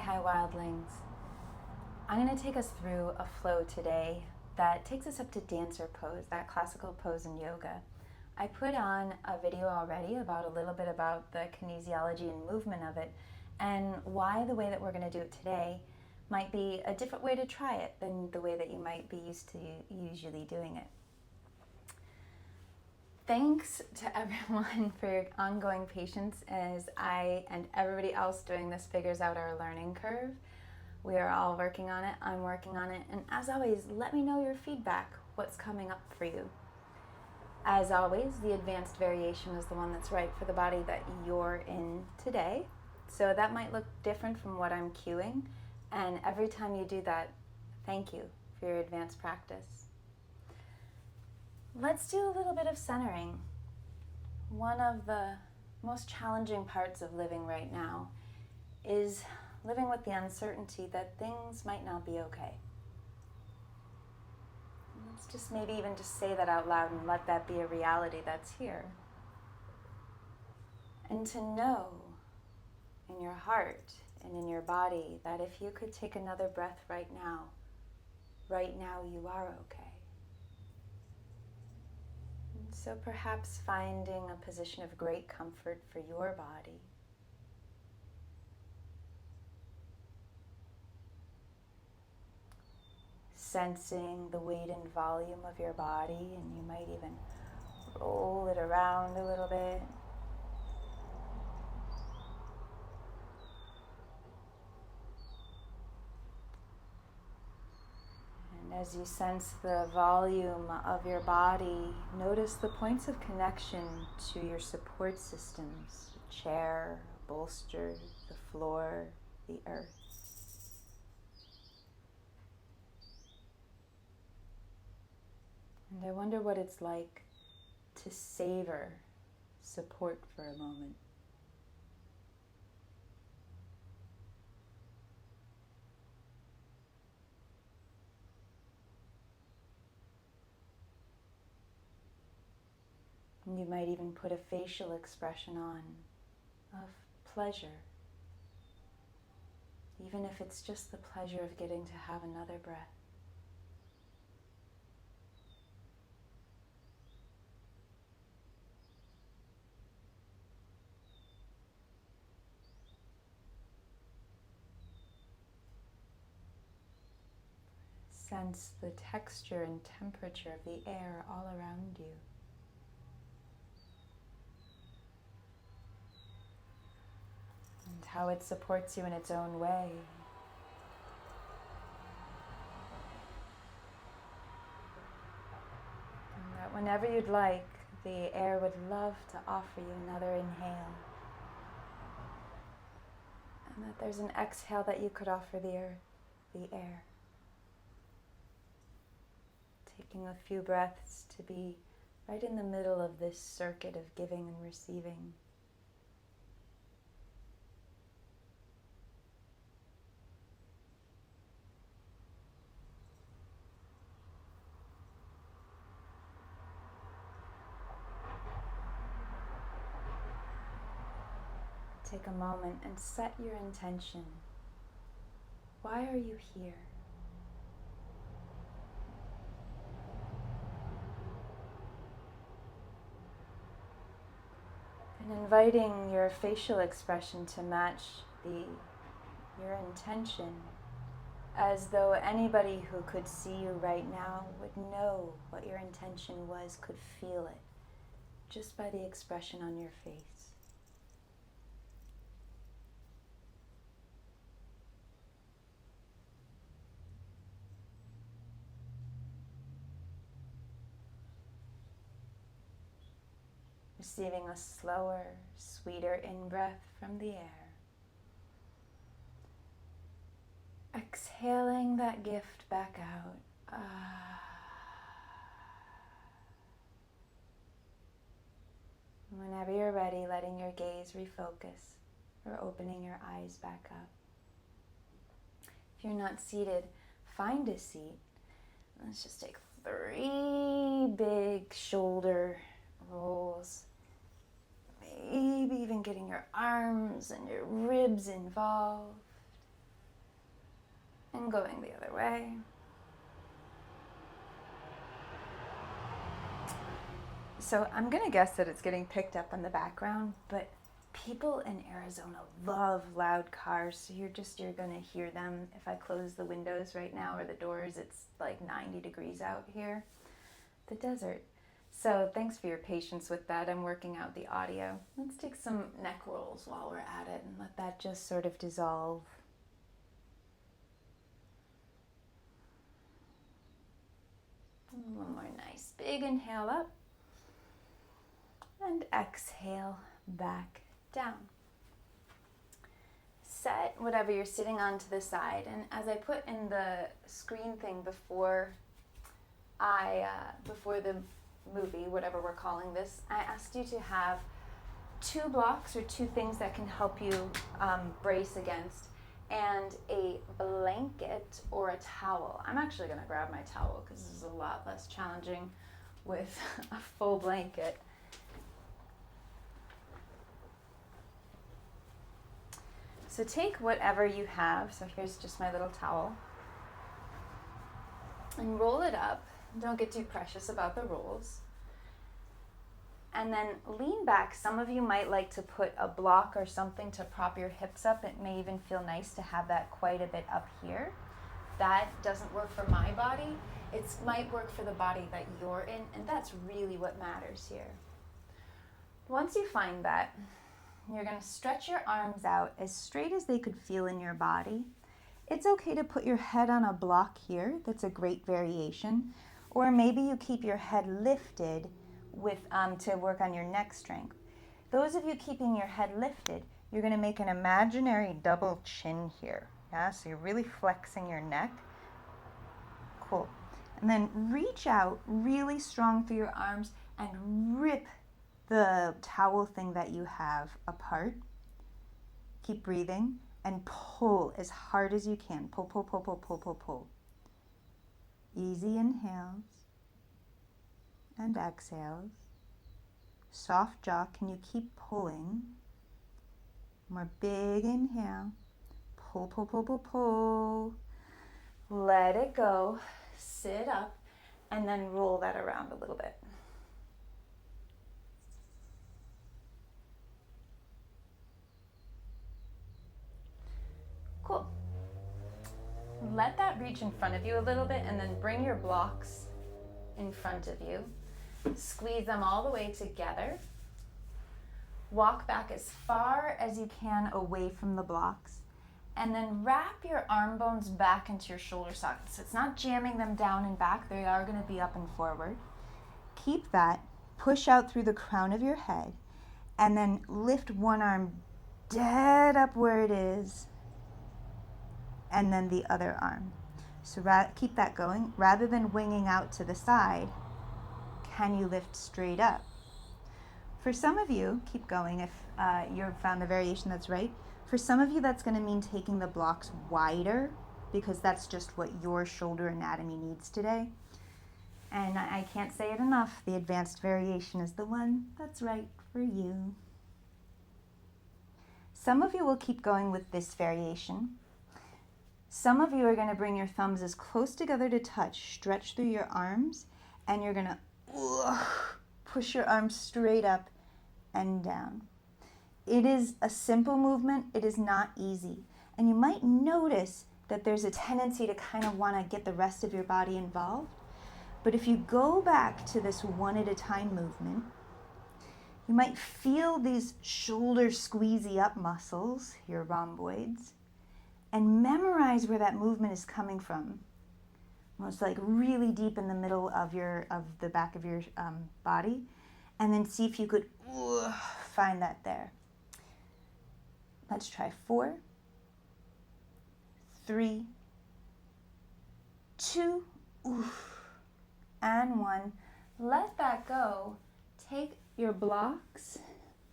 Hi, wildlings. I'm going to take us through a flow today that takes us up to dancer pose, that classical pose in yoga. I put on a video already about a little bit about the kinesiology and movement of it, and why the way that we're going to do it today might be a different way to try it than the way that you might be used to usually doing it. Thanks to everyone for your ongoing patience as I and everybody else doing this figures out our learning curve. We are all working on it. I'm working on it. And as always, let me know your feedback, what's coming up for you. As always, the advanced variation is the one that's right for the body that you're in today. So that might look different from what I'm cueing. And every time you do that, thank you for your advanced practice. Let's do a little bit of centering. One of the most challenging parts of living right now is living with the uncertainty that things might not be okay. Let's just maybe even just say that out loud and let that be a reality that's here. And to know in your heart and in your body that if you could take another breath right now you are okay. So perhaps finding a position of great comfort for your body. Sensing the weight and volume of your body, and you might even roll it around a little bit. As you sense the volume of your body, notice the points of connection to your support systems, the chair, bolster, the floor, the earth. And I wonder what it's like to savor support for a moment. And you might even put a facial expression on of pleasure, even if it's just the pleasure of getting to have another breath. Sense the texture and temperature of the air all around you. And how it supports you in its own way. And that whenever you'd like, the air would love to offer you another inhale. And that there's an exhale that you could offer the earth, the air. Taking a few breaths to be right in the middle of this circuit of giving and receiving. Take a moment and set your intention. Why are you here? And inviting your facial expression to match your intention, as though anybody who could see you right now would know what your intention was, could feel it, just by the expression on your face. Receiving a slower, sweeter in-breath from the air. Exhaling that gift back out. Whenever you're ready, letting your gaze refocus or opening your eyes back up. If you're not seated, find a seat. Let's just take 3 big shoulder rolls. Maybe even getting your arms and your ribs involved. And going the other way. So I'm gonna guess that it's getting picked up in the background, but people in Arizona love loud cars, so you're gonna hear them. If I close the windows right now or the doors, it's like 90 degrees out here. The desert. So thanks for your patience with that. I'm working out the audio. Let's take some neck rolls while we're at it and let that just sort of dissolve. And one more nice big inhale up. And exhale back down. Set whatever you're sitting on to the side. And as I put in the screen thing before the movie, whatever we're calling this, I asked you to have 2 blocks or 2 things that can help you brace against, and a blanket or a towel. I'm actually going to grab my towel because this is a lot less challenging with a full blanket. So take whatever you have. So here's just my little towel. And roll it up. Don't get too precious about the rolls. And then lean back. Some of you might like to put a block or something to prop your hips up. It may even feel nice to have that quite a bit up here. That doesn't work for my body. It might work for the body that you're in, and that's really what matters here. Once you find that, you're going to stretch your arms out as straight as they could feel in your body. It's okay to put your head on a block here. That's a great variation. Or maybe you keep your head lifted with to work on your neck strength. Those of you keeping your head lifted, you're going to make an imaginary double chin here. Yeah, so you're really flexing your neck. Cool. And then reach out really strong through your arms and rip the towel thing that you have apart. Keep breathing and pull as hard as you can. Pull, pull, pull, pull, pull, pull, pull. Easy inhales and exhales. Soft jaw. Can you keep pulling? More big inhale. Pull, pull, pull, pull, pull. Let it go. Sit up and then roll that around a little bit. Cool. Let that reach in front of you a little bit and then bring your blocks in front of you. Squeeze them all the way together. Walk back as far as you can away from the blocks. And then wrap your arm bones back into your shoulder sockets. It's not jamming them down and back. They are going to be up and forward. Keep that. Push out through the crown of your head. And then lift one arm dead up where it is. And then the other arm. So keep that going. Rather than winging out to the side, can you lift straight up? For some of you, keep going if you've found the variation that's right. For some of you, that's going to mean taking the blocks wider because that's just what your shoulder anatomy needs today. And I can't say it enough, the advanced variation is the one that's right for you. Some of you will keep going with this variation. Some of you are going to bring your thumbs as close together to touch, stretch through your arms, and you're going to push your arms straight up and down. It is a simple movement. It is not easy. And you might notice that there's a tendency to kind of want to get the rest of your body involved. But if you go back to this one at a time movement, you might feel these shoulder squeezy up muscles, your rhomboids, and memorize where that movement is coming from. Almost like really deep in the middle of the back of your body, and then see if you could find that there. Let's try 4, 3, 2, and 1. Let that go. Take your blocks,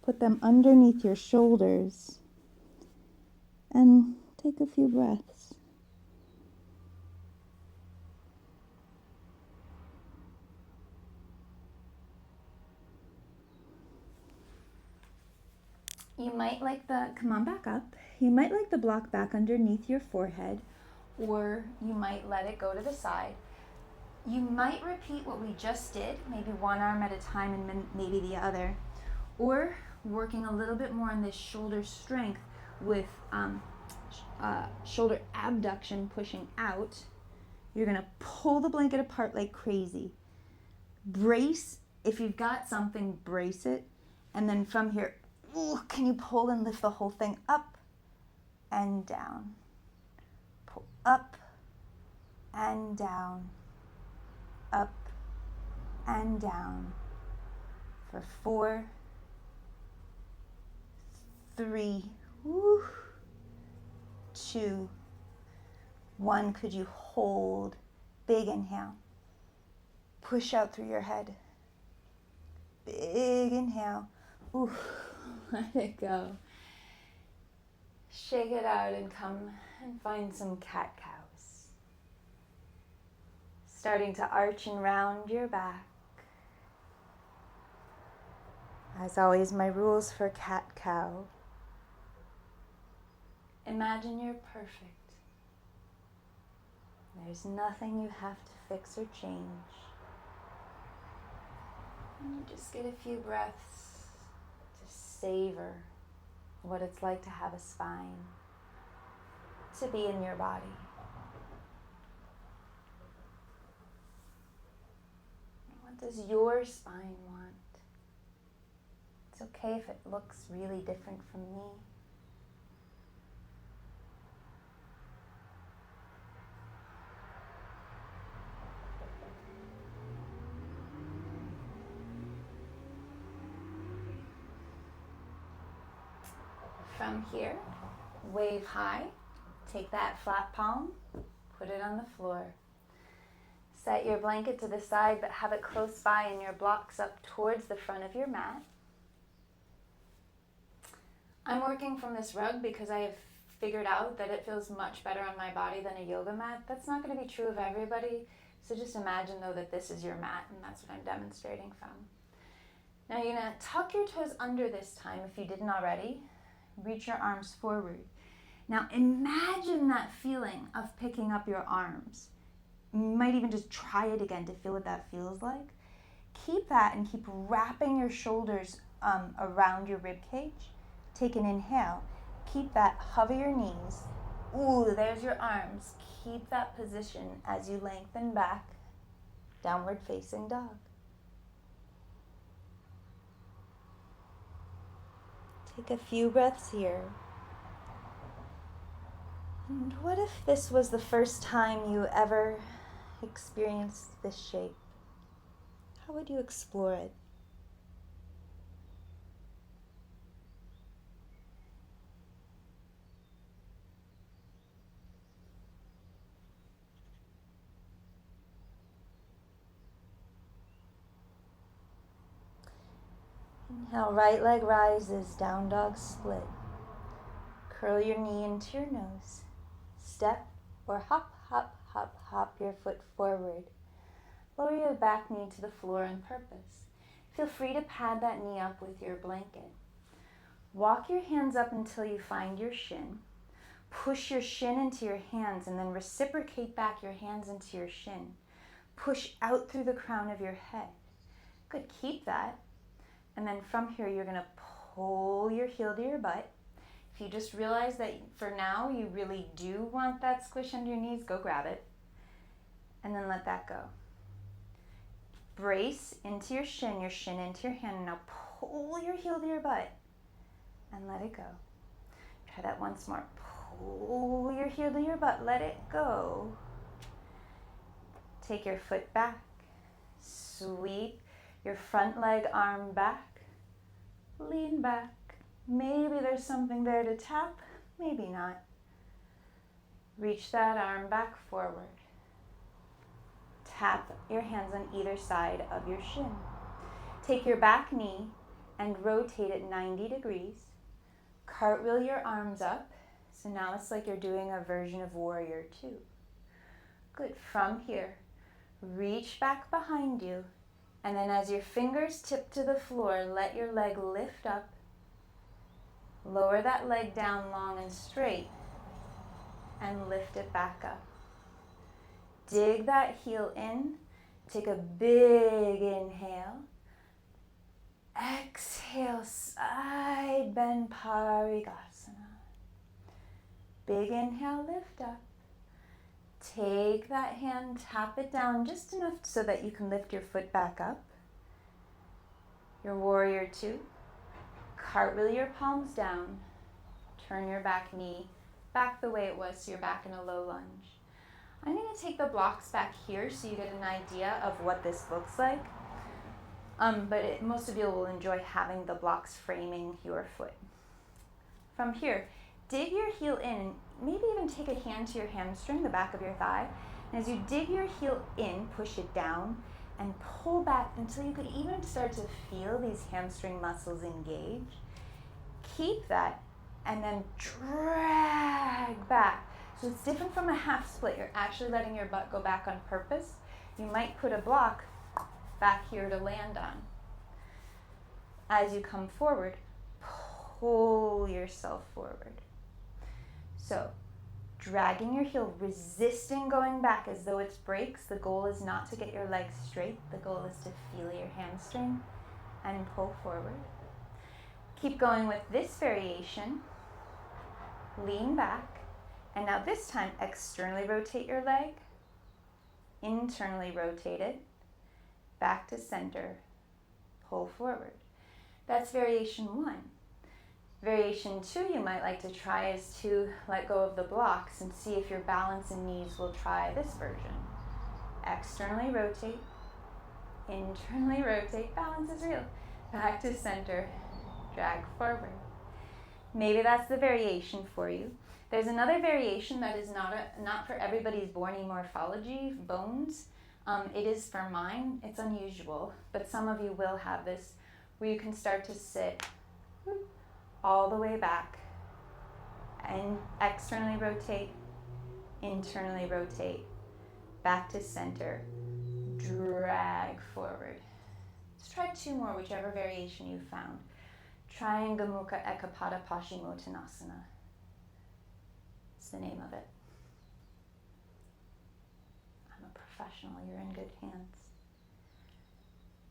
put them underneath your shoulders, and take a few breaths. You might like come on back up. You might like the block back underneath your forehead, or you might let it go to the side. You might repeat what we just did, maybe one arm at a time and maybe the other, or working a little bit more on this shoulder strength with shoulder abduction, pushing out. You're gonna pull the blanket apart like crazy. Brace, if you've got something, brace it. And then from here, ooh, can you pull and lift the whole thing up and down? Pull up and down, up and down for 4, 3, 2, 1. Could you hold? Big inhale. Push out through your head. Big inhale. Ooh, let it go. Shake it out and come and find some cat-cows. Starting to arch and round your back. As always, my rules for cat-cow. Imagine you're perfect. There's nothing you have to fix or change. And you just get a few breaths to savor what it's like to have a spine, to be in your body. What does your spine want? It's okay if it looks really different from me. From here, wave high, take that flat palm, put it on the floor. Set your blanket to the side, but have it close by and your blocks up towards the front of your mat. I'm working from this rug because I have figured out that it feels much better on my body than a yoga mat. That's not going to be true of everybody, so just imagine though that this is your mat, and that's what I'm demonstrating from. Now you're going to tuck your toes under this time if you didn't already. Reach your arms forward. Now imagine that feeling of picking up your arms. You might even just try it again to feel what that feels like. Keep that and keep wrapping your shoulders around your rib cage. Take an inhale. Keep that. Hover your knees. Ooh, there's your arms. Keep that position as you lengthen back. Downward facing dog. Take a few breaths here. And what if this was the first time you ever experienced this shape? How would you explore it? Inhale, right leg rises, down dog split. Curl your knee into your nose. Step or hop, hop, hop, hop your foot forward. Lower your back knee to the floor on purpose. Feel free to pad that knee up with your blanket. Walk your hands up until you find your shin. Push your shin into your hands and then reciprocate back your hands into your shin. Push out through the crown of your head. Good, keep that. And then from here, you're gonna pull your heel to your butt. If you just realize that for now, you really do want that squish under your knees, go grab it. And then let that go. Brace into your shin into your hand. Now pull your heel to your butt and let it go. Try that once more. Pull your heel to your butt, let it go. Take your foot back. Sweep your front leg arm back. Lean back. Maybe there's something there to tap, maybe not. Reach that arm back forward. Tap your hands on either side of your shin. Take your back knee and rotate it 90 degrees. Cartwheel your arms up. So now it's like you're doing a version of Warrior 2. Good. From here, reach back behind you. And then as your fingers tip to the floor, let your leg lift up. Lower that leg down long and straight and lift it back up. dig that heel in. Take a big inhale. Exhale, side bend Parigasana. Big inhale, lift up. Take that hand, tap it down just enough so that you can lift your foot back up. Your warrior two. Cartwheel your palms down. Turn your back knee back the way it was so you're back in a low lunge. I'm going to take the blocks back here so you get an idea of what this looks like. Most of you will enjoy having the blocks framing your foot. From here, dig your heel in, maybe even take a hand to your hamstring, the back of your thigh. And as you dig your heel in, push it down and pull back until you could even start to feel these hamstring muscles engage. Keep that and then drag back. So it's different from a half split. You're actually letting your butt go back on purpose. You might put a block back here to land on. As you come forward, pull yourself forward. So, dragging your heel, resisting going back as though it's brakes. The goal is not to get your legs straight. The goal is to feel your hamstring and pull forward. Keep going with this variation. Lean back. And now this time, externally rotate your leg. Internally rotate it. Back to center. Pull forward. That's variation one. Variation two you might like to try is to let go of the blocks and see if your balance and knees will try this version. Externally rotate, internally rotate, balance is real. Back to center, drag forward. Maybe that's the variation for you. There's another variation that is not for everybody's bony morphology, bones. It is for mine, it's unusual, but some of you will have this where you can start to sit all the way back and externally rotate, internally rotate, back to center, drag forward. Let's try two more, whichever variation you found. Triangamukha Ekapada Paschimottanasana. It's the name of it. I'm a professional, you're in good hands.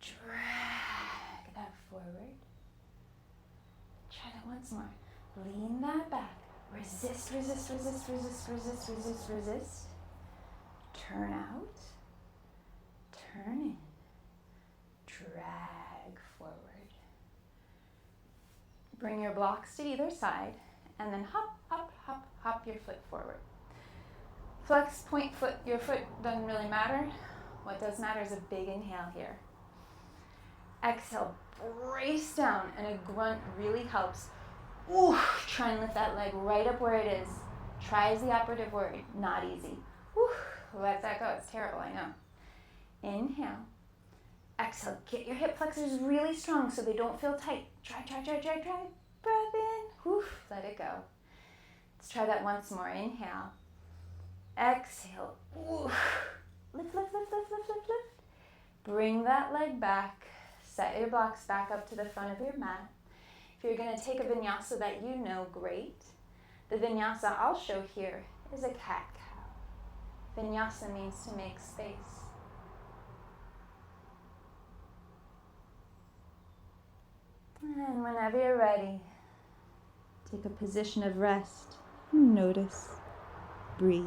Drag that forward. Try that once more. Lean that back. Resist, resist, resist, resist, resist, resist, resist. Turn out. Turn in. Drag forward. Bring your blocks to either side and then hop, hop, hop, hop your foot forward. Flex, point foot, your foot doesn't really matter. What does matter is a big inhale here. Exhale, brace down, and a grunt really helps. Ooh, try and lift that leg right up where it is. Try is the operative word, not easy. Ooh, let that go, it's terrible, I know. Inhale. Exhale, get your hip flexors really strong so they don't feel tight. Try, try, try, try, try. Breath in, whew, let it go. Let's try that once more. Inhale. Exhale. Ooh. Lift, lift, lift, lift, lift, lift, lift. Bring that leg back. Set your blocks back up to the front of your mat. If you're going to take a vinyasa that you know, great. The vinyasa I'll show here is a cat-cow. Vinyasa means to make space. And whenever you're ready, take a position of rest. Notice. Breathe.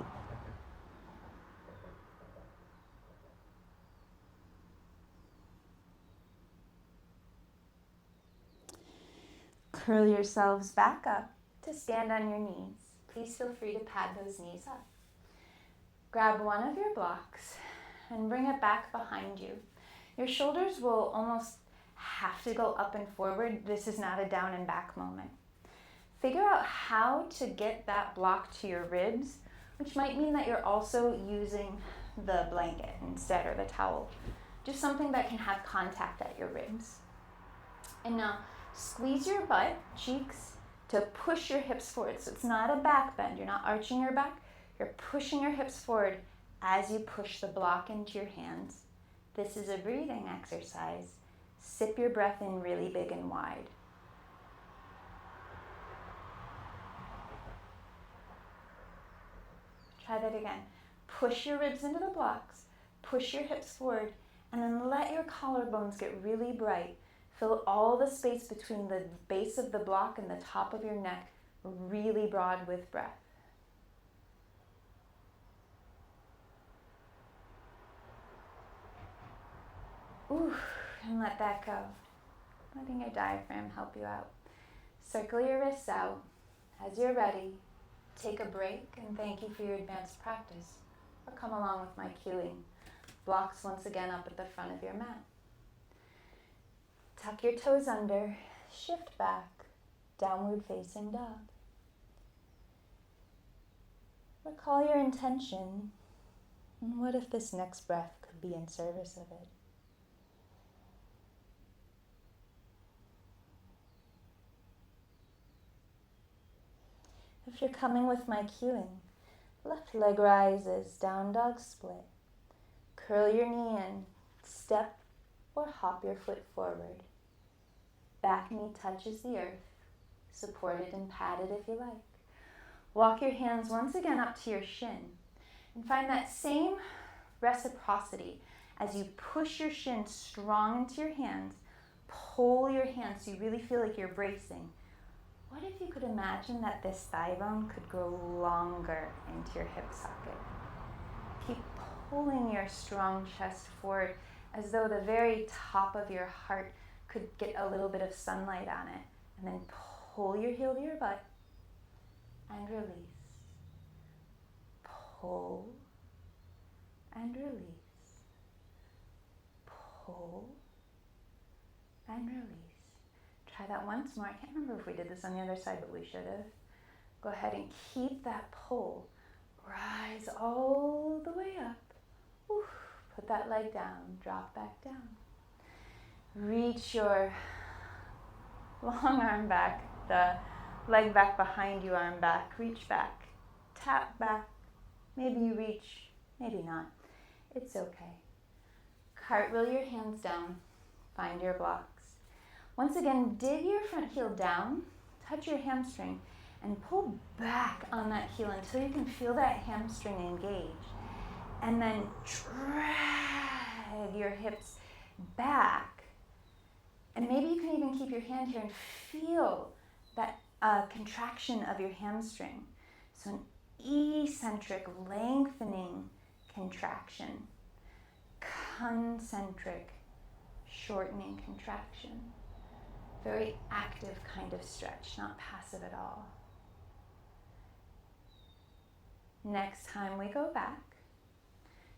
Curl yourselves back up to stand on your knees. Please feel free to pad those knees up. Grab one of your blocks and bring it back behind you. Your shoulders will almost have to go up and forward. This is not a down and back moment. Figure out how to get that block to your ribs, which might mean that you're also using the blanket instead or the towel. Just something that can have contact at your ribs. And now squeeze your butt, cheeks, to push your hips forward. So it's not a back bend. You're not arching your back. You're pushing your hips forward as you push the block into your hands. This is a breathing exercise. Sip your breath in really big and wide. Try that again. Push your ribs into the blocks, push your hips forward, and then let your collarbones get really bright. Fill all the space between the base of the block and the top of your neck really broad with breath. Ooh, and let that go. Letting your diaphragm help you out. Circle your wrists out. As you're ready, take a break and thank you for your advanced practice. Or come along with my cueing. Blocks once again up at the front of your mat. Tuck your toes under, shift back, downward facing dog. Recall your intention, and what if this next breath could be in service of it? If you're coming with my cueing, left leg rises, down dog split. Curl your knee in, step or hop your foot forward. Back knee touches the earth, supported and padded if you like. Walk your hands once again up to your shin and find that same reciprocity as you push your shin strong into your hands. Pull your hands so you really feel like you're bracing. What if you could imagine that this thigh bone could grow longer into your hip socket? Keep pulling your strong chest forward as though the very top of your heart could get a little bit of sunlight on it. And then pull your heel to your butt and release. Pull and release. Pull and release. Try that once more. I can't remember if we did this on the other side, but we should have. Go ahead and keep that pull. Rise all the way up. Oof. Put that leg down. Drop back down. Reach your long arm back, the leg back behind you, arm back. Reach back. Tap back. Maybe you reach, maybe not. It's okay. Cartwheel your hands down. Find your blocks. Once again, dig your front heel down, touch your hamstring, and pull back on that heel until you can feel that hamstring engage. And then drag your hips back. And maybe you can even keep your hand here and feel that contraction of your hamstring. So an eccentric lengthening contraction, concentric shortening contraction. Very active kind of stretch, not passive at all. Next time we go back,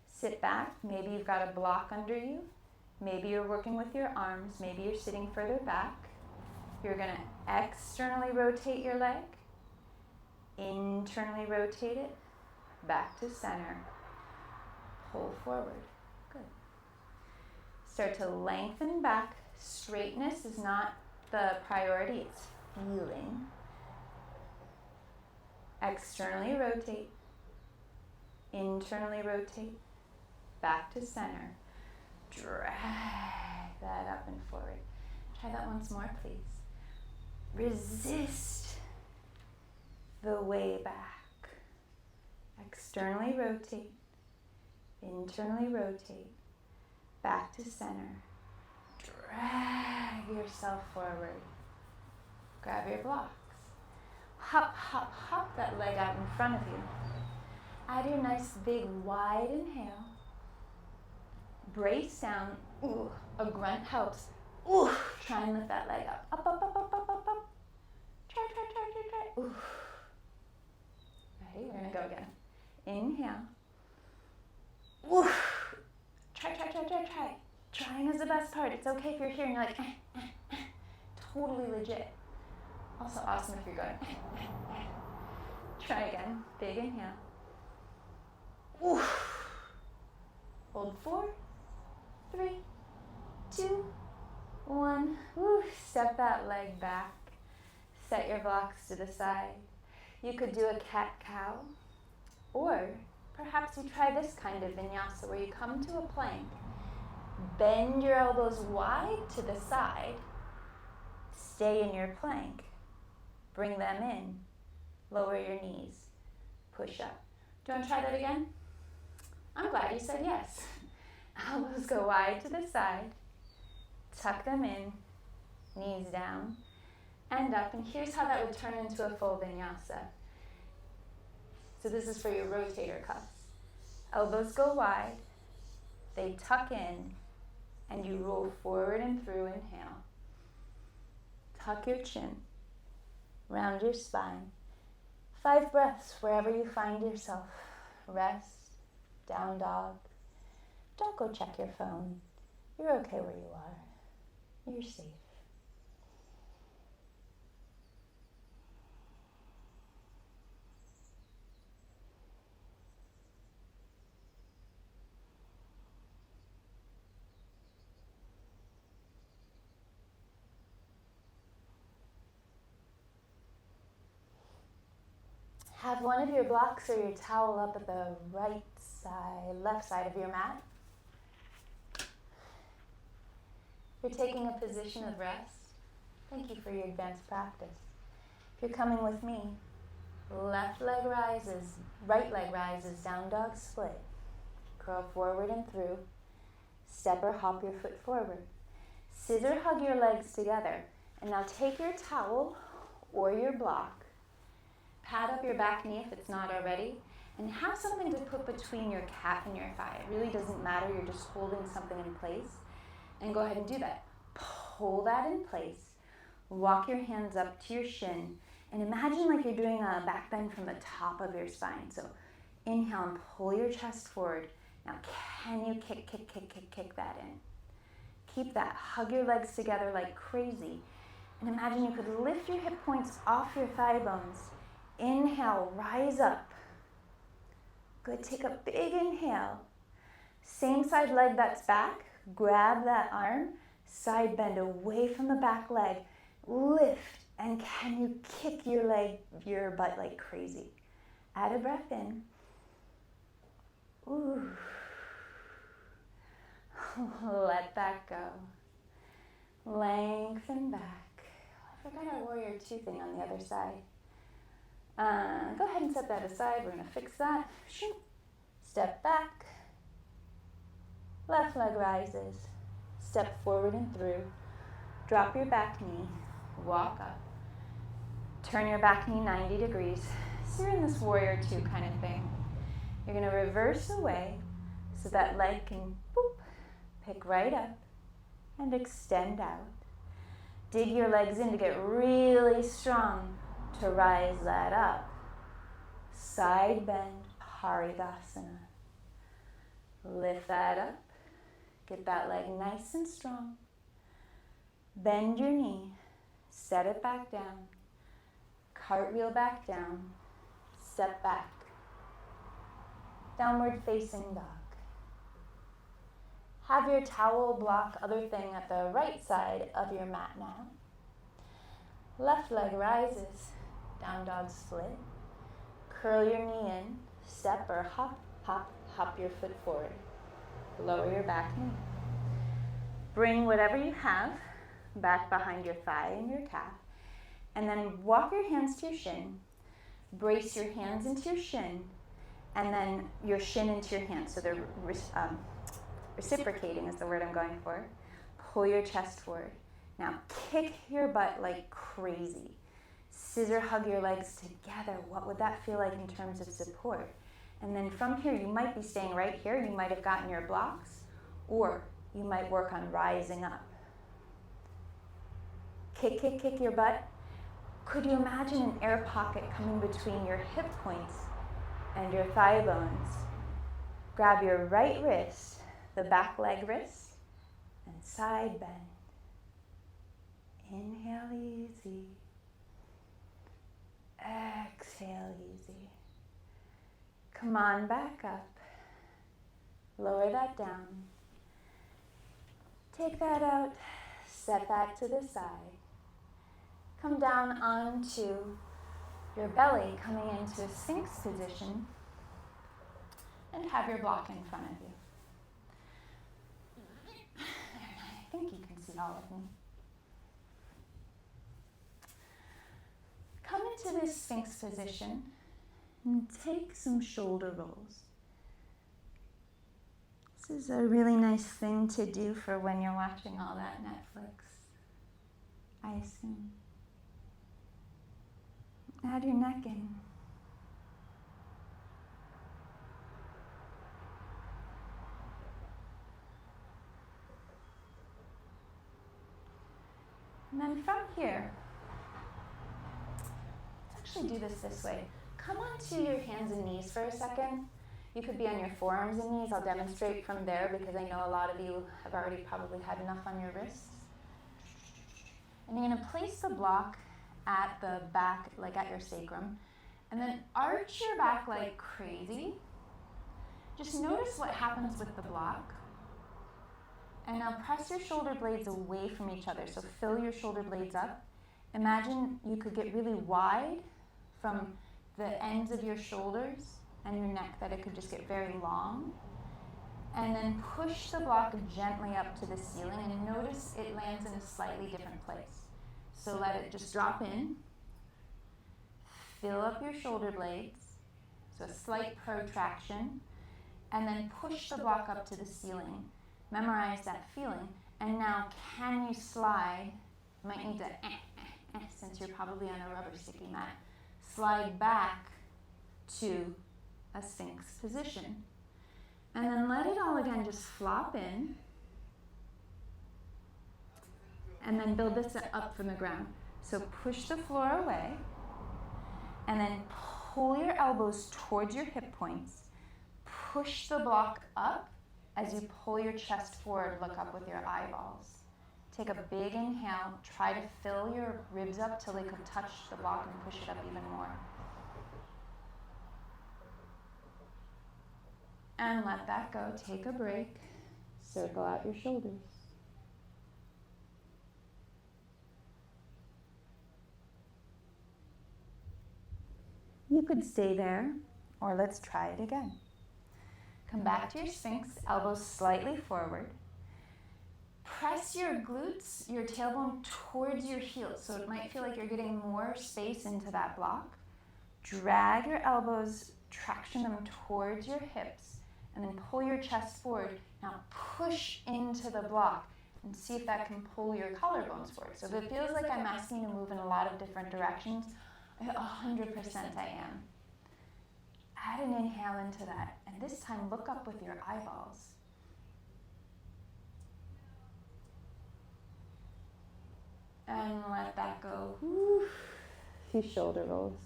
sit back. Maybe you've got a block under you. Maybe you're working with your arms. Maybe you're sitting further back. You're going to externally rotate your leg, internally rotate it, back to center. Pull forward. Good. Start to lengthen back. Straightness is not the priority, it's feeling. Externally rotate, internally rotate, back to center. Drag that up and forward. Try that once more, please. Resist the way back. Externally rotate, internally rotate, back to center. Drag yourself forward. Grab your blocks. Hop, hop, hop that leg out in front of you. Add your nice big wide inhale. Brace down. Ooh, a grunt helps. Ooh, try and lift that leg up. Up, up, up, up, up, up, up. Try. Ooh. Ready? We're gonna go again. Inhale. Ooh. Try. Trying is the best part. It's okay if you're here and you're like, totally legit. Also awesome if you're going, Try again. Big inhale. Ooh. Hold 4, 3, 2, 1. Ooh. Step that leg back. Set your blocks to the side. You could do a cat-cow, or perhaps you try this kind of vinyasa where you come to a plank. Bend your elbows wide to the side. Stay in your plank. Bring them in. Lower your knees. Push up. Do you want to try that again? I'm glad you said yes. Elbows go wide to the side. Tuck them in. Knees down. And up. And here's how that would turn into a full vinyasa. So this is for your rotator cuffs. Elbows go wide. They tuck in. And you roll forward and through. Inhale. Tuck your chin. Round your spine. 5 breaths wherever you find yourself. Rest. Down dog. Don't go check your phone. You're okay where you are. You're safe. Have one of your blocks or your towel up at the left side of your mat. You're taking a position of rest. Thank you for your advanced practice. If you're coming with me, left leg rises, right leg rises, down dog split. Curl forward and through. Step or hop your foot forward. Scissor hug your legs together. And now take your towel or your block. Pad up your back knee if it's not already. And have something to put between your calf and your thigh. It really doesn't matter. You're just holding something in place. And go ahead and do that. Pull that in place. Walk your hands up to your shin. And imagine like you're doing a back bend from the top of your spine. So inhale and pull your chest forward. Now can you kick that in? Keep that. Hug your legs together like crazy. And imagine you could lift your hip points off your thigh bones. Inhale, rise up. Good, take a big inhale. Same side leg that's back. Grab that arm. Side bend away from the back leg. Lift, and can you kick your butt like crazy? Add a breath in. Ooh. Let that go. Lengthen back. I forgot our warrior 2 thing on the other side. Go ahead and set that aside. We're going to fix that. Step back. Left leg rises. Step forward and through. Drop your back knee. Walk up. Turn your back knee 90 degrees. So you're in this warrior 2 kind of thing. You're going to reverse away so that leg can pick right up and extend out. Dig your legs in to get really strong to rise that up. Side bend, Haridasana. Lift that up. Get that leg nice and strong. Bend your knee. Set it back down. Cartwheel back down. Step back. Downward facing dog. Have your towel block other thing at the right side of your mat now. Left leg rises. Down dog split. Curl your knee in. Step or hop, hop, hop your foot forward. Lower your back knee. Bring whatever you have back behind your thigh and your calf. And then walk your hands to your shin. Brace your hands into your shin. And then your shin into your hands. So they're reciprocating is the word I'm going for. Pull your chest forward. Now kick your butt like crazy. Scissor hug your legs together. What would that feel like in terms of support? And then from here, you might be staying right here. You might have gotten your blocks, or you might work on rising up. Kick, kick, kick your butt. Could you imagine an air pocket coming between your hip points and your thigh bones? Grab your right wrist, the back leg wrist, and side bend. Inhale easy. Exhale easy. Come on back up. Lower that down. Take that out. Set that to the side. Come down onto your belly, coming into a Sphinx position, and have your block in front of you. I think you can see all of me. Come into this Sphinx position and take some shoulder rolls. This is a really nice thing to do for when you're watching all that Netflix, I assume. Add your neck in. And then from here, let's actually do this way. Come onto your hands and knees for a second. You could be on your forearms and knees. I'll demonstrate from there because I know a lot of you have already probably had enough on your wrists. And you're going to place the block at the back, like at your sacrum, and then arch your back like crazy. Just notice what happens with the block. And now press your shoulder blades away from each other. So fill your shoulder blades up. Imagine you could get really wide from the ends of your shoulders and your neck, that it could just get very long. And then push the block gently up to the ceiling, and notice it lands in a slightly different place. So let it just drop in. Fill up your shoulder blades, so a slight protraction, and then push the block up to the ceiling. Memorize that feeling. And now, can you slide? You might need to, since you're probably on a rubber sticky mat, slide back to a Sphinx position. And then let it all again just flop in. And then build this up from the ground. So push the floor away. And then pull your elbows towards your hip points. Push the block up. As you pull your chest forward, look up with your eyeballs. Take a big inhale. Try to fill your ribs up till they could touch the block and push it up even more. And let that go. Take a break. Circle out your shoulders. You could stay there, or let's try it again. Come back to your Sphinx, elbows slightly forward. Press your glutes, your tailbone towards your heels, so it might feel like you're getting more space into that block. Drag your elbows, traction them towards your hips, and then pull your chest forward. Now push into the block and see if that can pull your collarbones forward. So if it feels like I'm asking you to move in a lot of different directions, 100% I am. Add an inhale into that, and this time look up with your eyeballs. And let that go. Whew. A few shoulder rolls.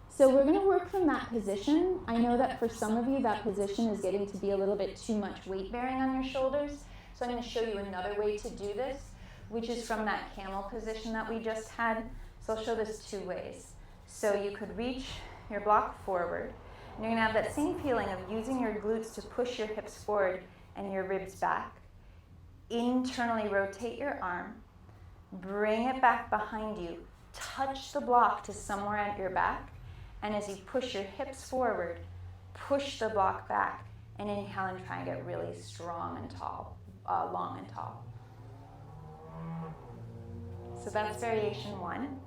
So we're going to work from that position. I know that for some of you, that position is getting to be a little bit too much weight bearing on your shoulders. So I'm going to show you another way to do this, which is from that camel position that we just had. So I'll show this two ways. So you could reach your block forward, and you're going to have that same feeling of using your glutes to push your hips forward and your ribs back. Internally rotate your arm, bring it back behind you, touch the block to somewhere at your back, and as you push your hips forward, push the block back, and inhale and try and get really strong and tall, long and tall. So that's variation one.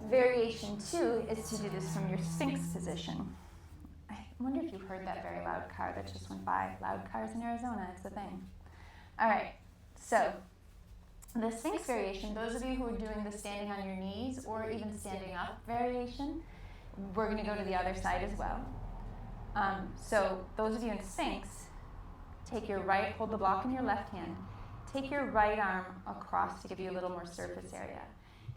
Variation two is to do this from your Sphinx position. I wonder if you heard that very loud car that just went by. Loud cars in Arizona, it's a thing. All right, so the Sphinx variation, those of you who are doing the standing on your knees or even standing up variation, we're going to go to the other side as well. So those of you in Sphinx, take your right, hold the block in your left hand, take your right arm across to give you a little more surface area.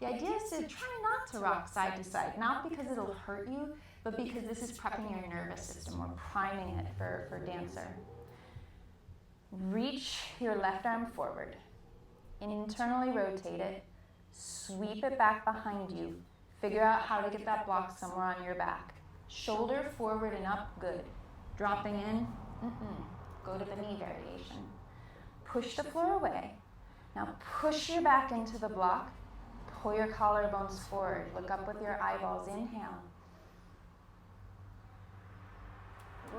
The idea is to try not to rock side to side, not because it'll hurt you, but because this is prepping your nervous system. We're priming it for dancer. Reach your left arm forward. Internally rotate it. Sweep it back behind you. Figure out how to get that block somewhere on your back. Shoulder forward and up, good. Dropping in, go to the knee variation. Push the floor away. Now push your back into the block. Pull your collarbones forward. Look up with your eyeballs. Inhale.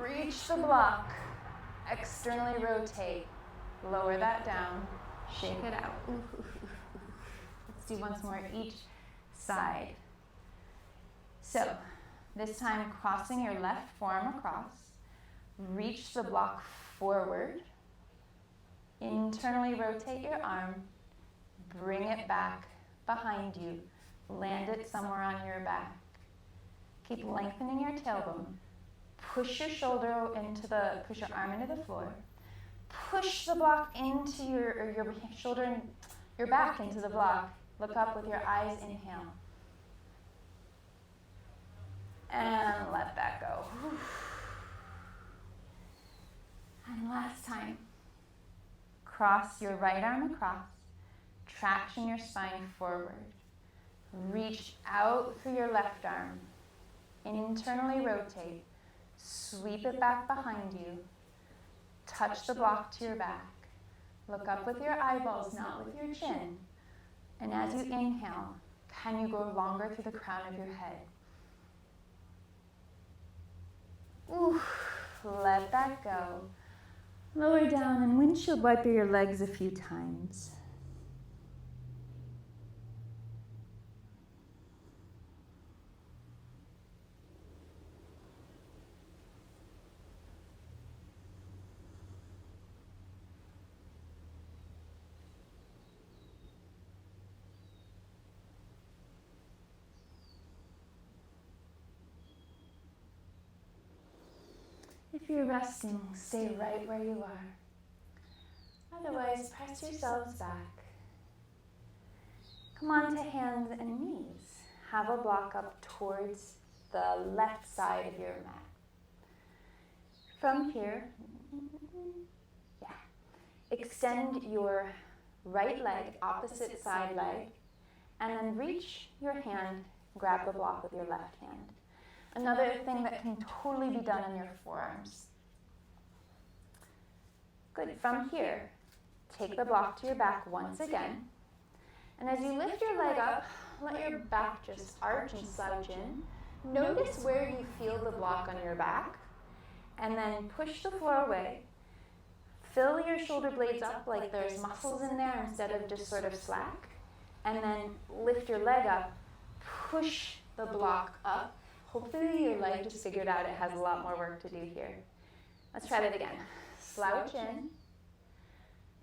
Reach the block. Externally rotate. Lower that down. Shake it out. Let's do once more each side. So, this time crossing your left forearm across. Reach the block forward. Internally rotate your arm. Bring it back behind you. Land it somewhere on your back. Keep lengthening your tailbone. Push your push your arm into the floor. Push the block into your shoulder, your back into the block. Look up with your eyes, inhale. And let that go. And last time. Cross your right arm across. Traction your spine forward. Reach out through your left arm. Internally rotate. Sweep it back behind you. Touch the block to your back. Look up with your eyeballs, not with your chin. And as you inhale, can you go longer through the crown of your head? Ooh, let that go. Lower down and windshield wiper your legs a few times. If you're resting, stay right where you are. Otherwise, press yourselves back. Come on to hands and knees. Have a block up towards the left side of your mat. From here, extend your right leg, opposite side leg, and then reach your hand, grab the block with your left hand. Another thing that can totally be done in your forearms. Good. From here, take the block to your back once again. And as you lift your leg up, let your back just arch and slouch in. Notice where you feel the block on your back. And then push the floor away. Fill your shoulder blades up like there's muscles in there instead of just sort of slack. And then lift your leg up. Push the block up. Hopefully your leg just figured out it has a lot more work to do here. Let's try that again. Slouch in,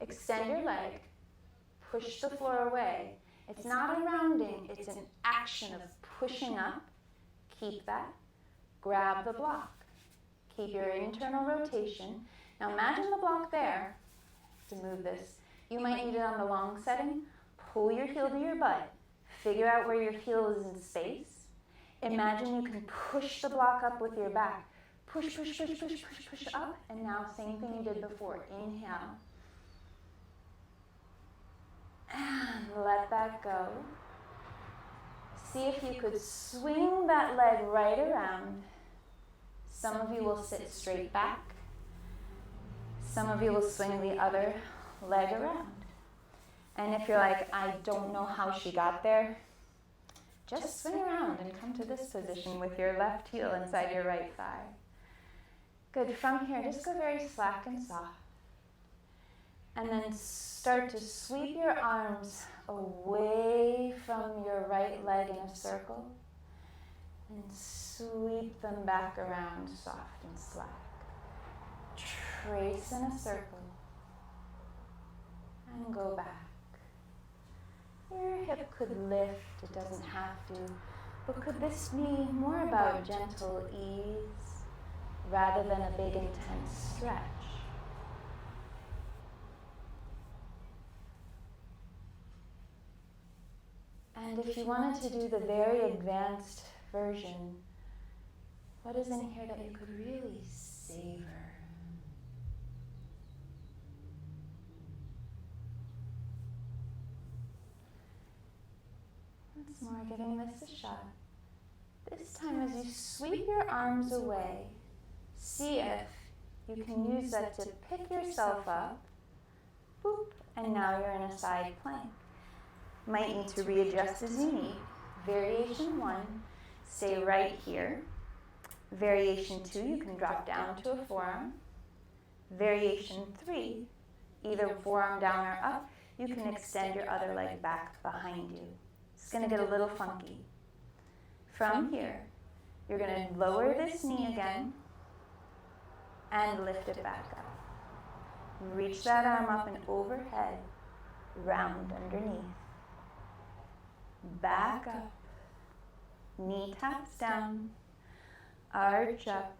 extend your leg, push the floor away. It's not a rounding, it's an action of pushing up. Keep that. Grab the block. Keep your internal rotation. Now imagine the block there. To move this, you might need it on the long setting. Pull your heel to your butt. Figure out where your heel is in space. Imagine you can push the block up with your back. Push, push, push, push, push, push up. And now same thing you did before. Inhale. And let that go. See if you could swing that leg right around. Some of you will sit straight back. Some of you will swing the other leg around. And if you're like, I don't know how she got there, just swing around and come to this position with your left heel inside your right thigh. Good. From here, just go very slack and soft. And then start to sweep your arms away from your right leg in a circle. And sweep them back around soft and slack. Trace in a circle. And go back. Your hip could lift, it doesn't have to, but could this be more about gentle ease rather than a big intense stretch? And if you wanted to do the very advanced version, what is in here that you could really savor? Once more, giving this a shot. This time as you sweep your arms away, see if you can use that to pick yourself up, boop, and now you're in a side plank. Might need to readjust as you need. Variation 1, stay right here. Variation 2, you can drop down to a forearm. Variation 3, either forearm down or up, you can extend your other leg back behind you. It's going to get a little funky. From here, you're going to lower this knee again, and lift it back up. Reach that arm up and overhead, round underneath. Back up, knee taps down, arch up,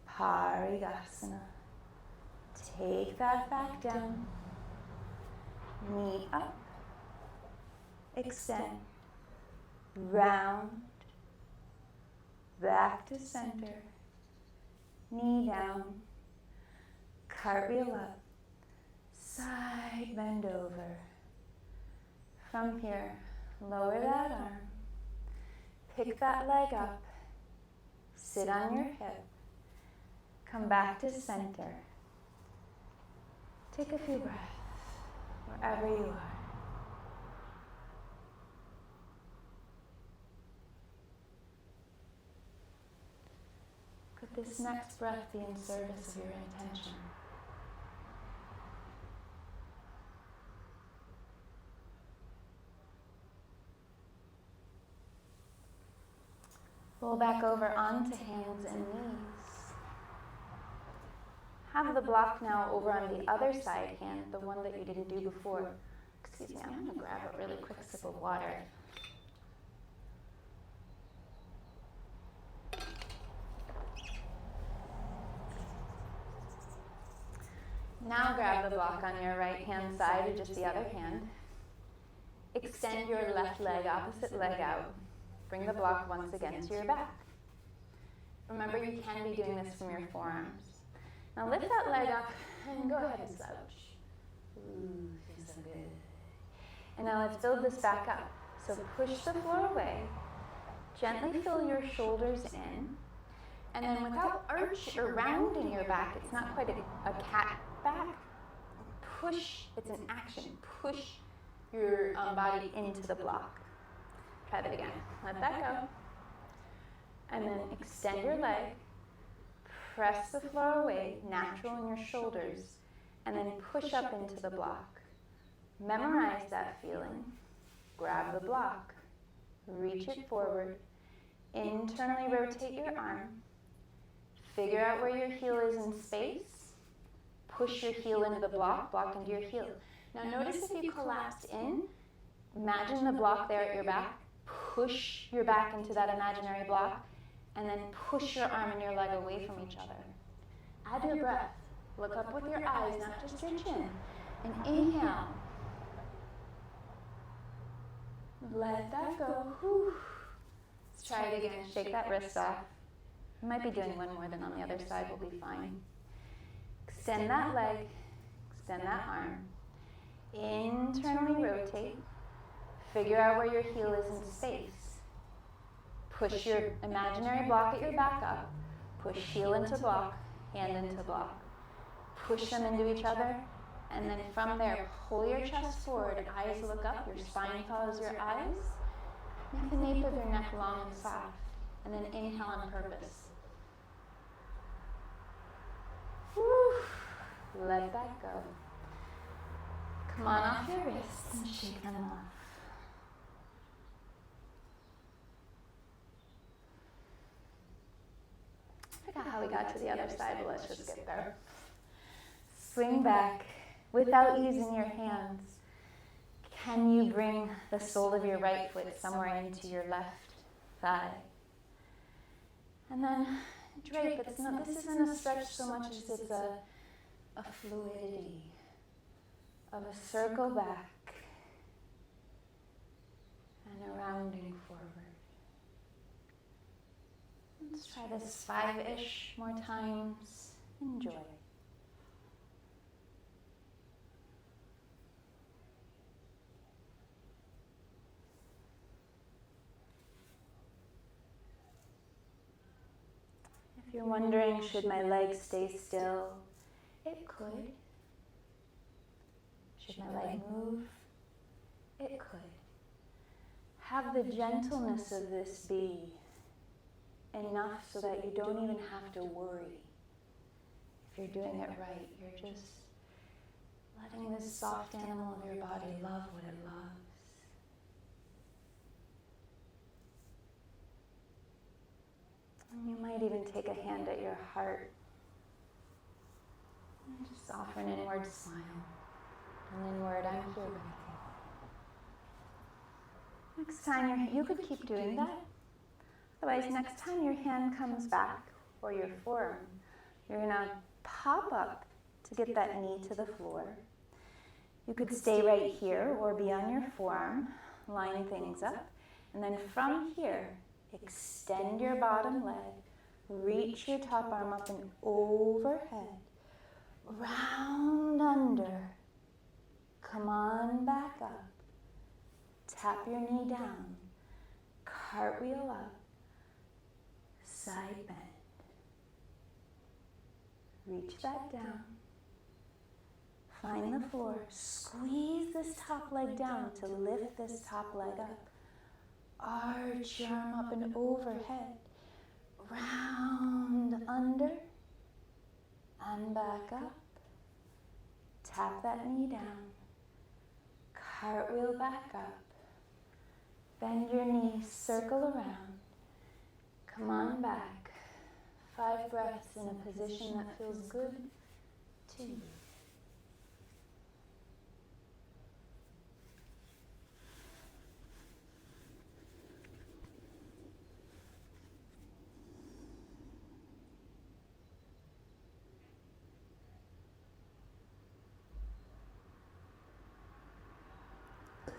Parigasana. Take that back down, knee up, extend, round, back to center, knee down, cartwheel up, side bend over. From here, lower that arm, pick that leg up, sit on your hip, come back to center. Take a few breaths wherever you are. Could this next breath be in service of your intention? Roll back over onto hands and knees. Have the block now over on the other side hand, the one that you didn't do before. Excuse me, I'm going to grab a really quick sip of water. Now grab the block on your right hand side or just the other hand. Extend your left leg, opposite leg out. Bring the block once again to your back. Remember, you can be doing this from your forearms. Now lift that leg up and go ahead and slouch. Ooh, feels so good. And now let's build this back up. So push the floor away. Gently fill your shoulders in. And then without arch or rounding your back, it's not quite a cat back. Push, it's an action. Push your body into the block. Try that again. Let that go. And then extend your leg. Press the floor away, natural in your shoulders, and then push up into the block. Memorize that feeling. Grab the block. Reach it forward. Internally rotate your arm. Figure out where your heel is in space. Push your heel into the block, block into your heel. Now notice if you collapsed in, imagine the block there at your back. Push your back into that imaginary block, and then push your arm and your leg away from each other. Add your breath. Look up with your eyes, not just your chin. And inhale. Let that go. Whew. Let's try it again. Shake that wrist off. You might be doing one more than on the other side. We'll be fine. Extend that leg. Extend that arm. Internally rotate. Figure out where your heel is in space. Push your imaginary block at your back up. Push heel into block, hand into block. Push them into each other. And then from there, pull your chest forward. Eyes look up. Your spine follows your eyes. Make the nape of your neck long and soft. And then inhale on purpose. Whew. Let that go. Come on off your wrists and shake them off. I forgot how we got to the other side, but let's just get there. Swing back without using your hands. Can you bring the sole of your right foot somewhere into your left thigh? And then drape. This isn't a stretch so much as it's a fluidity of a circle back and a rounding forward. Let's try this 5-ish more times. Enjoy. If you're wondering, should my legs stay still? It could. Should my leg move? It could. Have the gentleness of this be enough so that you don't even have to worry if you're doing it right. You're just letting this soft animal of your body love what it loves. And you might even take a hand at your heart And just offer an inward smile. An inward, I'm here with you. Next time, you could keep doing that. Otherwise, next time your hand comes back, or your forearm, you're going to pop up to get that knee to the floor. You could stay right here or be on your forearm, line things up. And then from here, extend your bottom leg, reach your top arm up and overhead, round under, come on back up, tap your knee down, cartwheel up, side bend. Reach that down. Find the floor. Squeeze this top leg down to lift this top leg up. Arch your arm up and overhead. Round under and back up. Tap that knee down. Cartwheel back up. Bend your knee, circle around. Come on back. 5 breaths in a position that feels good to you.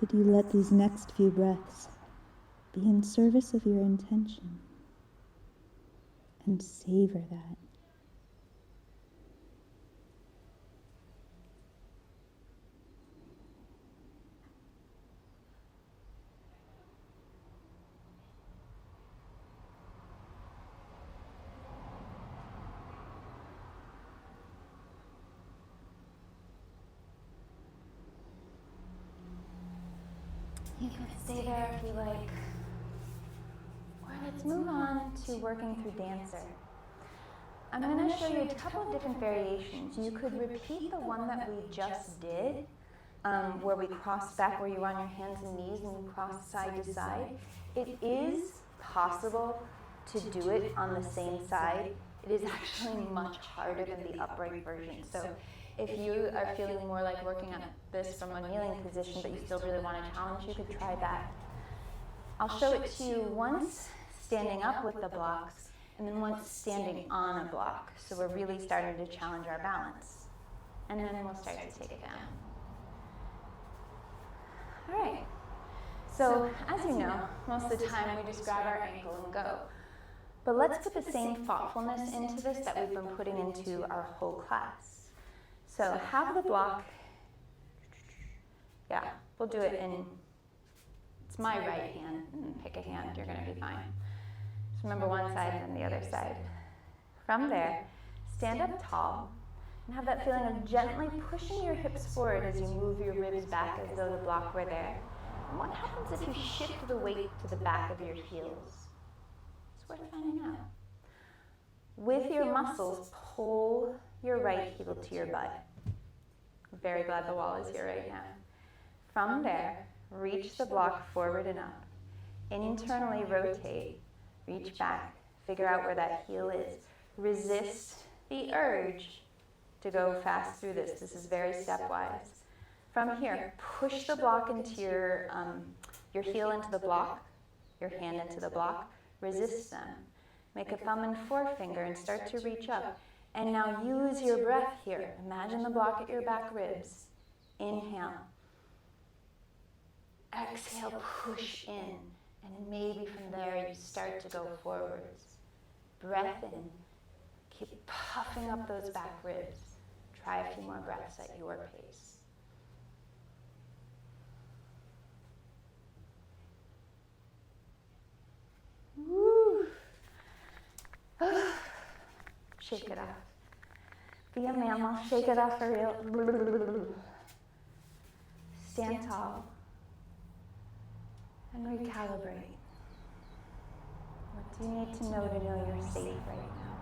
Could you let these next few breaths be in service of your intention and savor that? You can stay there if you like. Or let's move on to working through dancer. I'm going to show you a couple of different variations. You could repeat the one that we just did, where we cross back, where you're on your hands and knees and you cross side to side. It is possible to do it on the same side. It is actually much harder than the upright version. So if you are feeling more like working on this from a kneeling position, but you still really want a challenge, you could try that. I'll show it to you once standing up with the blocks, and then once standing on a block. So we're really starting to challenge our balance. And then we'll start to take it down. All right. So as you know, most of the time we just grab our ankle and go. But let's put the same thoughtfulness into this that we've been putting into our whole class. So have the block. Yeah, we'll do it in, it's my right hand. Pick a hand, you're going to be fine. Just remember one side and then the other side. From there, stand up tall and have that feeling of gently pushing your hips forward as you move your ribs back as though the block were there. And what happens if you shift the weight to the back of your heels? It's worth finding out. With your muscles, pull your right heel to your butt. I'm very glad the wall is here right now. From there, reach the block forward and up. Internally rotate, reach back, figure out where that heel is. Resist the urge to go fast through this. This is very stepwise. From here, push the block into your heel into the block, your hand into the block, resist them. Make a thumb and forefinger and start to reach up. And now use your breath here. Imagine the block at your back ribs. Inhale. Exhale, push in. And maybe from there you start to go forwards. Breath in. Keep puffing up those back ribs. Try a few more breaths at your pace. Woo. Shake it off. Be a mammal. Shake it off for real. Stand tall. And recalibrate. What do you need to know you're safe right now?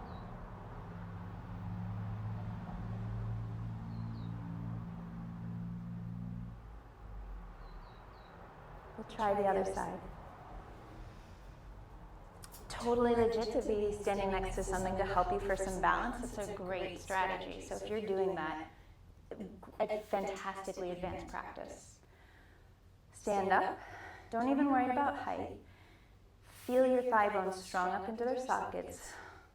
We'll try the other side. totally legit to be standing next to something to help you for some balance. It's a great strategy. So if you're doing that, a fantastically advanced practice. Stand up. Don't even worry about height. Feel your thigh bones strong up into their sockets.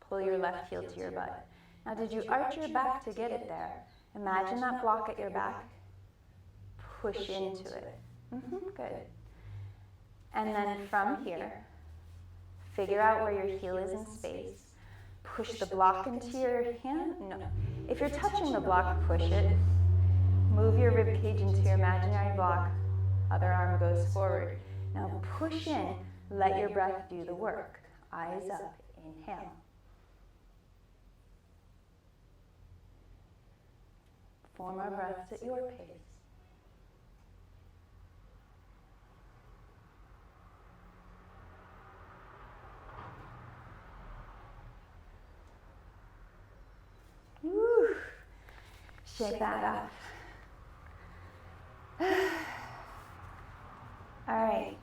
Pull your left heel to your butt. Now, did you arch your back to get it there? Imagine that block at your back. Push into it. Good. And then from here, figure out where your heel is in space. Push the block into your hand. No. If you're touching the block, push it. Move your rib cage into your imaginary block. Other arm goes forward. Now push in. Let your breath do the work. Eyes up. Inhale. Four more breaths at your pace. Woo. Shake that off. All right.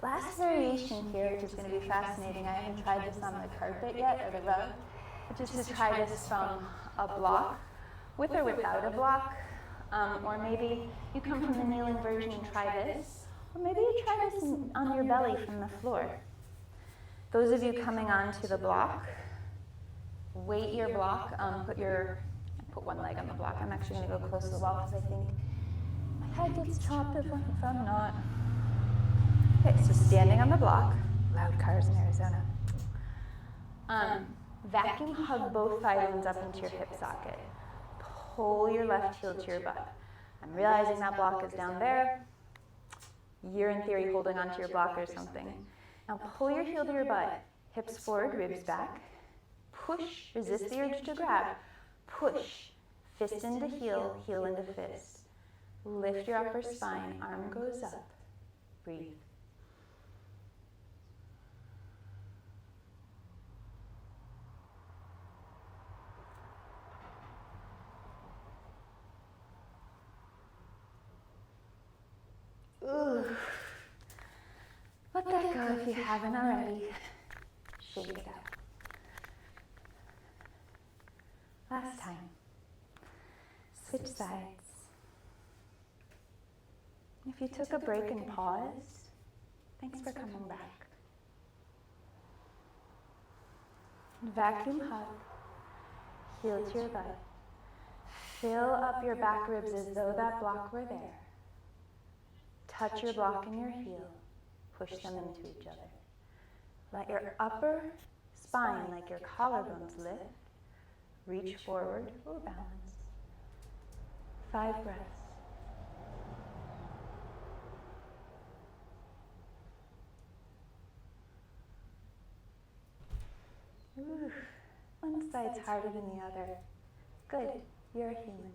Last variation here, which is going to be fascinating. I haven't tried this on the carpet yet, or the rug, which is to try this from a block, with or without a block. Or maybe you come from the kneeling version and try this. Or maybe you try this on your belly from the floor. Those of you coming onto the block, weight your block, put one leg on the block. I'm actually going to go close to the wall because I think my head gets chopped if I'm not. Okay, so standing on the block, loud cars in Arizona. Vacuum hug both thigh bones up into your hip socket. Pull your left heel to your butt. I'm realizing that block is down there. You're in theory holding onto your block or something. Now pull your heel to your butt, hips forward, ribs back. Push, resist the urge to grab. Push, fist into heel, heel into fist. Lift your upper spine, arm goes up. Breathe. Ooh. Let that go if you haven't already. Shake it out. Last time. Switch sides. If you took a break and paused, thanks for coming back. Vacuum hug. Heel to your butt. Fill up your back ribs as though that block were there. Touch your block and your heel. Push them into each other. Let your upper spine, like your collarbones, lift. Reach forward. Ooh, balance. 5 breaths. Ooh, one side's harder than the other. Good, you're a human.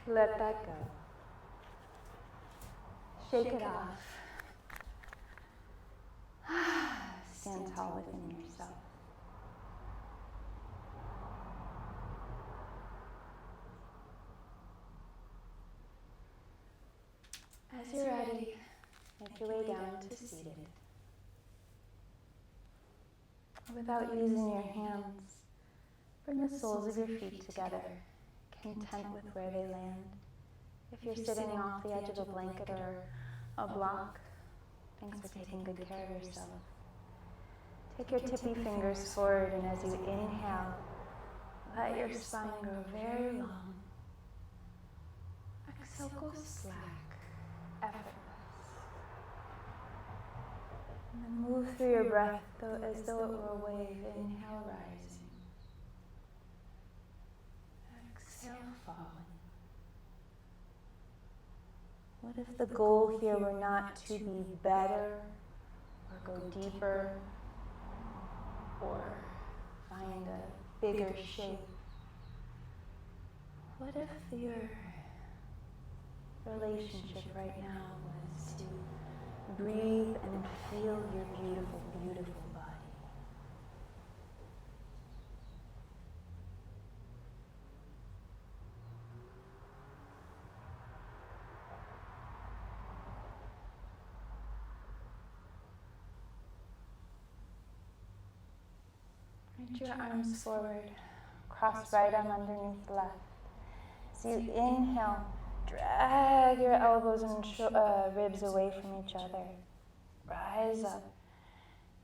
Let that go. Shake it off. Stand tall within yourself. As you're ready, make your way down to seated. Without using your hands, bring the soles of your feet together, content with where they land. If you're sitting off the edge of a blanket or a block, thanks for taking good care of yourself. Take your tippy fingers forward, and as you inhale, let your spine grow very long. Exhale, go slack, effortless. And then move through your breath as though it were a wave. Inhale, rising. Exhale, falling. What if the goal here were not to be better, or go deeper, or find a bigger shape? What if your relationship right now was to breathe and feel your beautiful, beautiful body? Reach your arms forward. Cross right arm underneath left. As you inhale, drag your elbows and ribs away from each other. Rise up.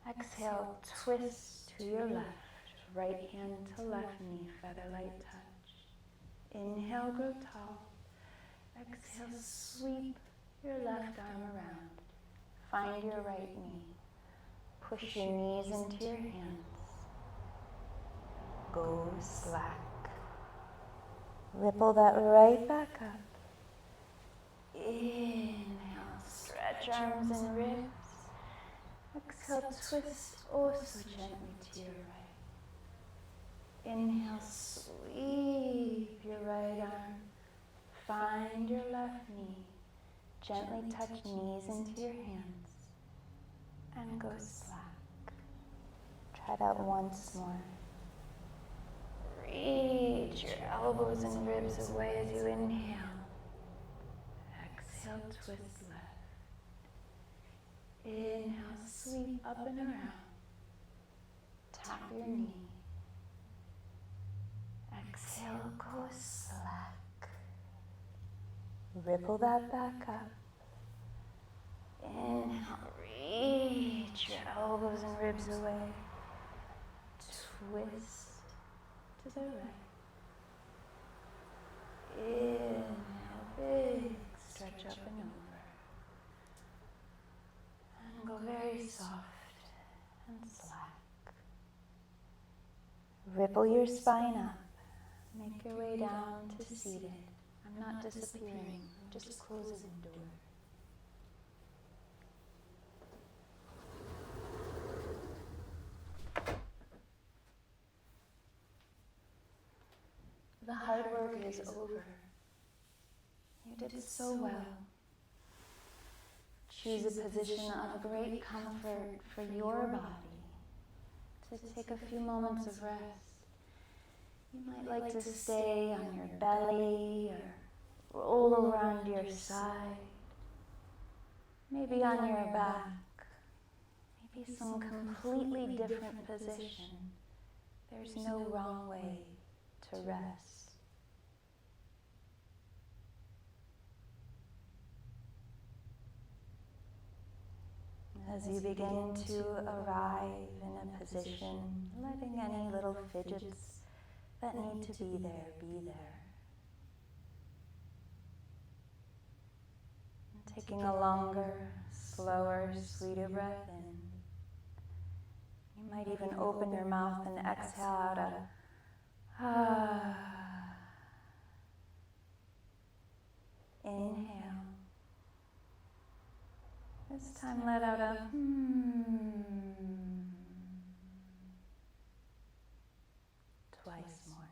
Exhale, twist to your left. Right hand to left knee, featherlight touch. Inhale, grow tall. Exhale, sweep your left arm around. Find your right knee. Push your knees into your hands. Go slack. Ripple that right back up. Inhale, stretch arms and ribs. Exhale, twist oh so gently to your right. Inhale, sweep your right arm. Find your left knee. Gently touch knees into your hands. And go slack. Try that once more. Reach your elbows and ribs away as you inhale. Exhale, twist left. Inhale, sweep up and around. Tap your knee. Exhale, go slack. Ripple that back up. Inhale, reach your elbows and ribs away. Twist to the right. Inhale, big stretch up and over. And go very soft and slack. Ripple your spine up. Make your way down to seated. I'm not disappearing, I'm just closing the door. The hard work is over. You did so well. Choose a position of great comfort for your body to take a few moments of rest. You might like to stay on your belly or roll over onto your side, maybe on your back, maybe some completely different position. There's no wrong way to rest. As you begin to arrive in a position, letting any little fidgets that need to be there, be there. And taking a longer, slower, sweeter breath in. You might even open your mouth and exhale out a ah. Inhale. This time let out a Twice more.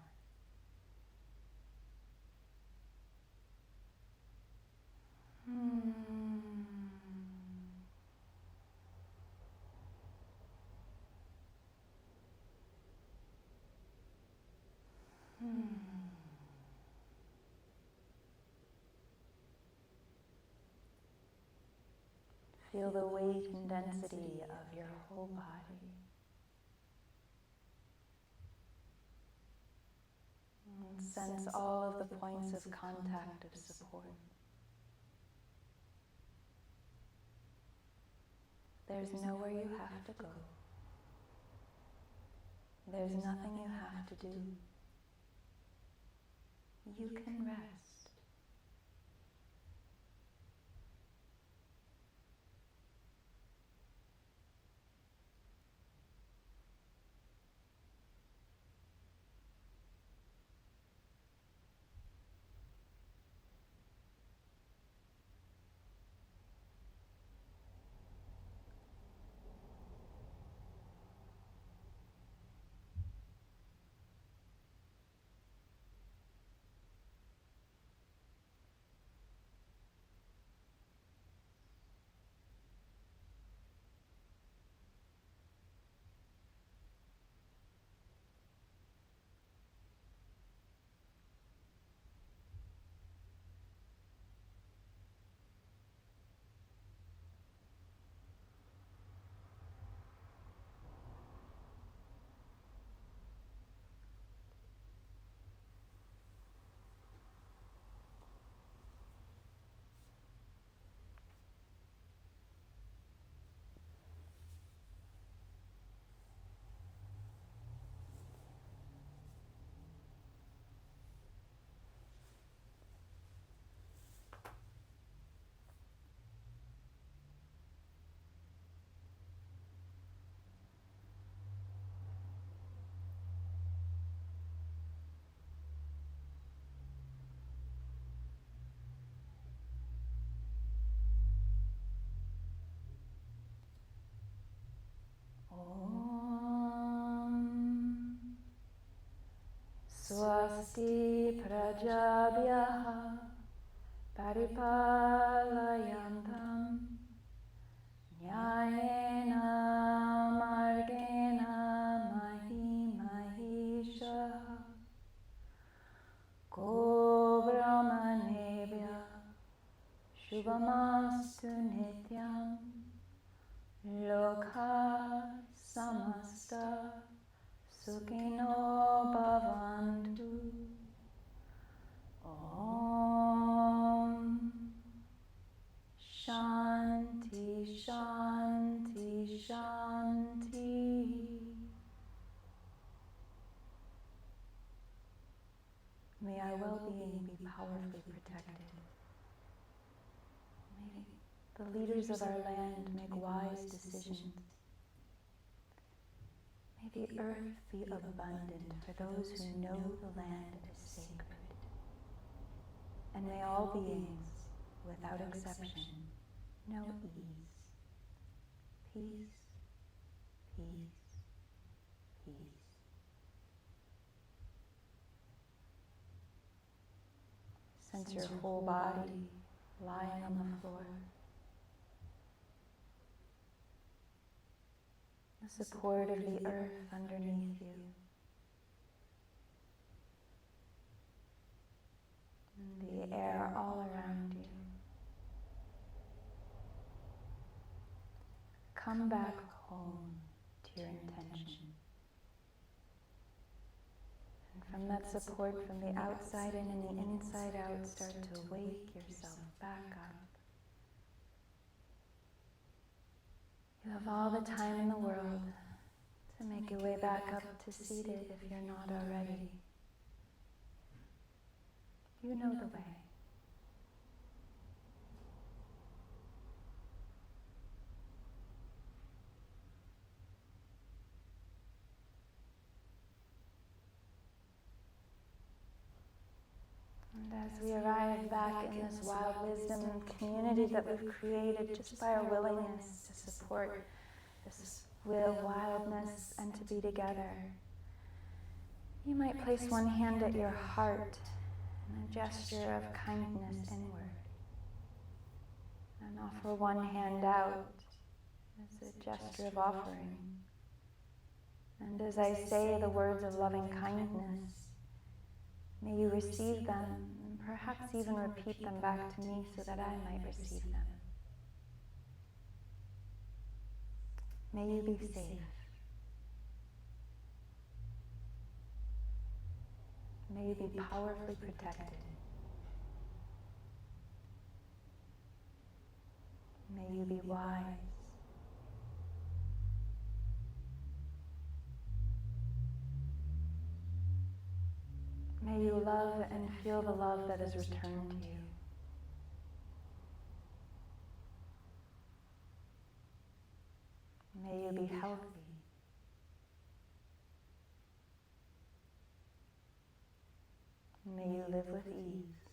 Feel the weight and density of your whole body. And sense all of the points of contact of support. There's nowhere you have to go. There's nothing you have to do. You can rest. Om Swasti Prajabhyaha Paripalayantam Nyayena Margena Mahi Mahisha Go Brahmanebhya Shubhamastu Nityam Lokha Samasta Sukhino Bhavantu Om Shanti Shanti Shanti. May our well-being be powerfully protected. May the leaders of our land make wise decisions. May the earth be abundant for those who know the land is sacred. And may all beings, without exception, know ease. Peace, peace, peace. Sense your whole body lying on the floor. The support of the earth underneath you. And the air all around you. Come back home to your intention. And from that support from the outside in and the inside out, start to wake yourself back up. You have all the time in the world to make your way back up to seated if you're not already. You know the way. And as we arrive back in this wild wisdom community that we've created just by our willingness to support this wildness and to be together, you might place one hand at your heart in a gesture of kindness inward, and offer one hand out as a gesture of offering. And as I say the words of loving kindness, may you receive them, and perhaps even repeat them back to me so that I might receive them. May you be safe. May you be powerfully protected. May you be wise. May you love and feel the love that is returned to you. May you be healthy. May you live with ease.